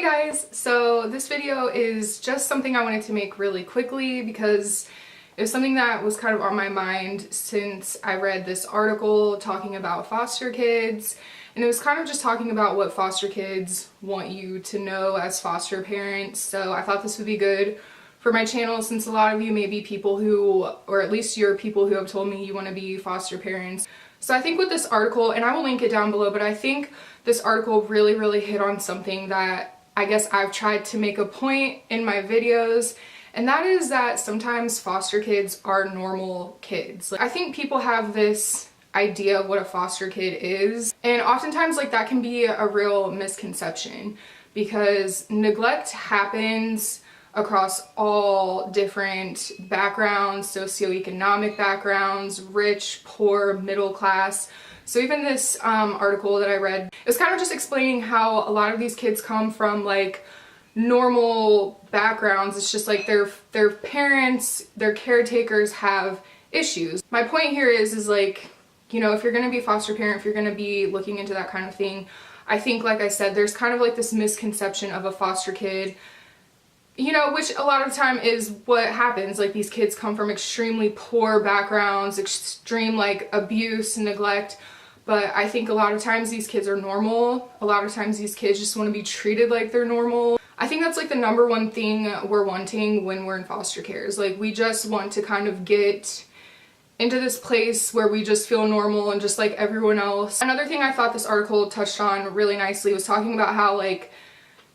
guys, so this video is just something I wanted to make really quickly because it was something that was kind of on my mind since I read this article talking about foster kids, and it was kind of just talking about what foster kids want you to know as foster parents. So I thought this would be good for my channel since a lot of you may be people who, or at least you're people who have told me you want to be foster parents. So I think with this article, and I will link it down below, but I think this article really hit on something that I guess I've tried to make a point in my videos, and that is that sometimes foster kids are normal kids. I think people have this idea of what a foster kid is, and oftentimes that can be a real misconception because neglect happens across all different backgrounds, socioeconomic backgrounds, rich, poor, middle class. So even this article that I read, it was kind of just explaining how a lot of these kids come from normal backgrounds. It's just their parents, their caretakers have issues. My point here is you know, if you're gonna be a foster parent, if you're gonna be looking into that kind of thing, I think, like I said, there's kind of this misconception of a foster kid, you know, which a lot of the time is what happens. These kids come from extremely poor backgrounds, extreme abuse and neglect, but I think a lot of times these kids are normal. A lot of times these kids just want to be treated like they're normal. I think that's the number one thing we're wanting when we're in foster care is we just want to kind of get into this place where we just feel normal and just like everyone else. Another thing I thought this article touched on really nicely was talking about how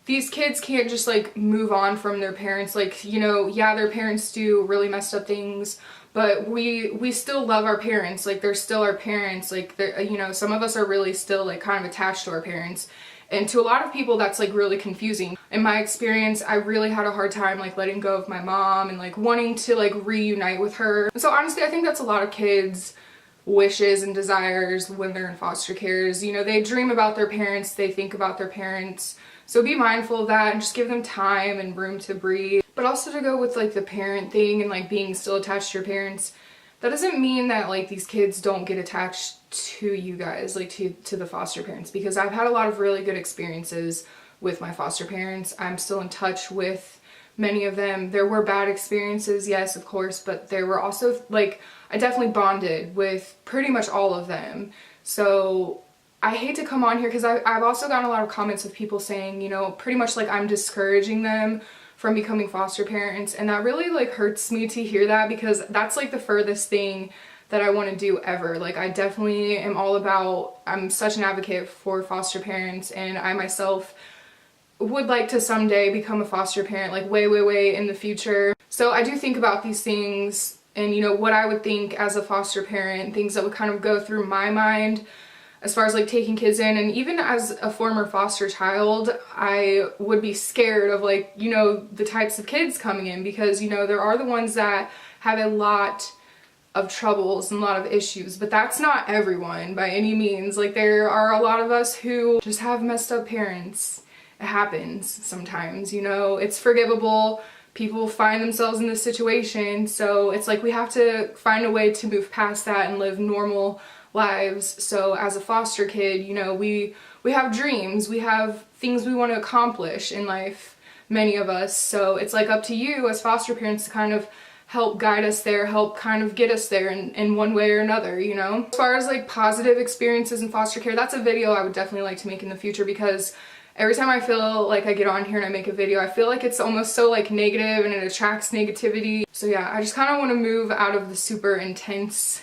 these kids can't just move on from their parents. You know, yeah, their parents do really messed up things, but we still love our parents. They're still our parents. You know, some of us are really still kind of attached to our parents, and to a lot of people that's really confusing. In my experience, I really had a hard time letting go of my mom and wanting to reunite with her. So honestly, I think that's a lot of kids' wishes and desires when they're in foster cares. You know, they dream about their parents, they think about their parents. So be mindful of that and just give them time and room to breathe. But also to go with the parent thing and being still attached to your parents, that doesn't mean that these kids don't get attached to you guys, to the foster parents, because I've had a lot of really good experiences with my foster parents. I'm still in touch with many of them. There were bad experiences, yes, of course, but there were also I definitely bonded with pretty much all of them. So I hate to come on here because I've also gotten a lot of comments of people saying, you know, pretty much I'm discouraging them from becoming foster parents, and that really hurts me to hear that, because that's the furthest thing that I want to do ever. I definitely am all about, I'm such an advocate for foster parents, and I myself would like to someday become a foster parent way in the future. So I do think about these things and, you know, what I would think as a foster parent, things that would kind of go through my mind as far as taking kids in. And even as a former foster child, I would be scared of you know, the types of kids coming in, because, you know, there are the ones that have a lot of troubles and a lot of issues, but that's not everyone by any means. There are a lot of us who just have messed up parents. It happens sometimes, you know, it's forgivable. People find themselves in this situation, so it's we have to find a way to move past that and live normal lives. So as a foster kid, you know, we have dreams, we have things we want to accomplish in life, many of us. So it's up to you as foster parents to kind of help guide us there, help kind of get us there in one way or another, you know. As far as positive experiences in foster care, that's a video I would definitely like to make in the future, because every time I feel I get on here and I make a video, I feel it's almost so negative and it attracts negativity. So yeah, I just kind of want to move out of the super intense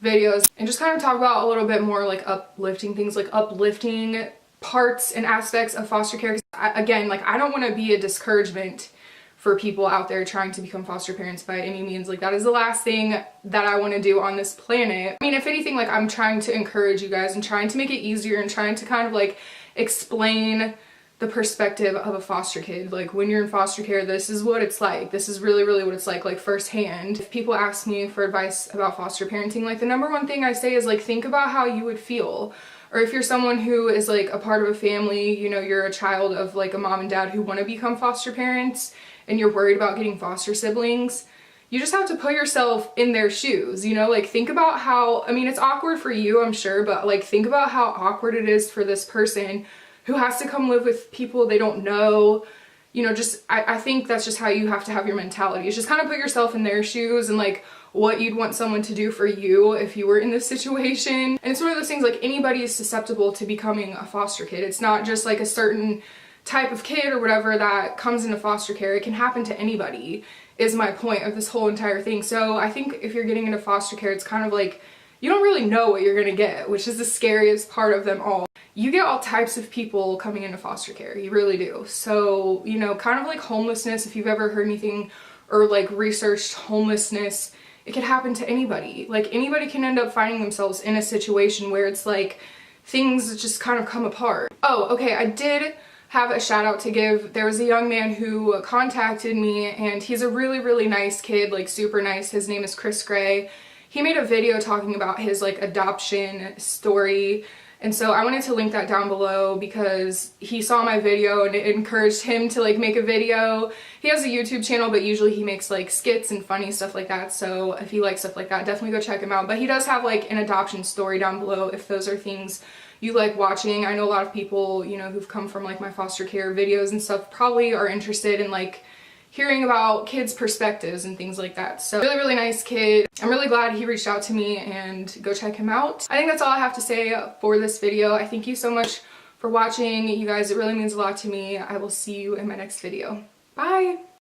videos and just kind of talk about a little bit more uplifting things, uplifting parts and aspects of foster care. Again, I don't want to be a discouragement for people out there trying to become foster parents by any means. That is the last thing that I want to do on this planet. I mean, if anything, I'm trying to encourage you guys and trying to make it easier and trying to kind of explain the perspective of a foster kid. When you're in foster care, this is what it's like. This is really what it's like firsthand. If people ask me for advice about foster parenting, the number one thing I say is think about how you would feel. Or if you're someone who is a part of a family, you know, you're a child of a mom and dad who want to become foster parents and you're worried about getting foster siblings, you just have to put yourself in their shoes, you know, think about how, I mean, it's awkward for you, I'm sure, but think about how awkward it is for this person who has to come live with people they don't know. You know, just, I think that's just how you have to have your mentality. It's just kind of put yourself in their shoes and like what you'd want someone to do for you if you were in this situation. And it's one of those things, like, anybody is susceptible to becoming a foster kid. It's not just like a certain type of kid or whatever that comes into foster care. It can happen to anybody, is my point of this whole entire thing. So I think if you're getting into foster care, it's kind of like, you don't really know what you're gonna get, which is the scariest part of them all. You get all types of people coming into foster care, you really do. So, you know, kind of like homelessness, if you've ever heard anything or like researched homelessness, it could happen to anybody. Like, anybody can end up finding themselves in a situation where it's like things just kind of come apart. Oh, okay, I did have a shout out to give. There was a young man who contacted me, and he's a really, really nice kid, like super nice. His name is Chris Gray. He made a video talking about his like adoption story, and so I wanted to link that down below because he saw my video and it encouraged him to like make a video. He has a YouTube channel, but usually he makes like skits and funny stuff like that, so if you like stuff like that, definitely go check him out. But he does have like an adoption story down below if those are things you like watching. I know a lot of people, you know, who've come from like my foster care videos and stuff probably are interested in like hearing about kids' perspectives and things like that. So really, really nice kid. I'm really glad he reached out to me, and go check him out. I think that's all I have to say for this video. I thank you so much for watching, you guys. It really means a lot to me. I will see you in my next video. Bye!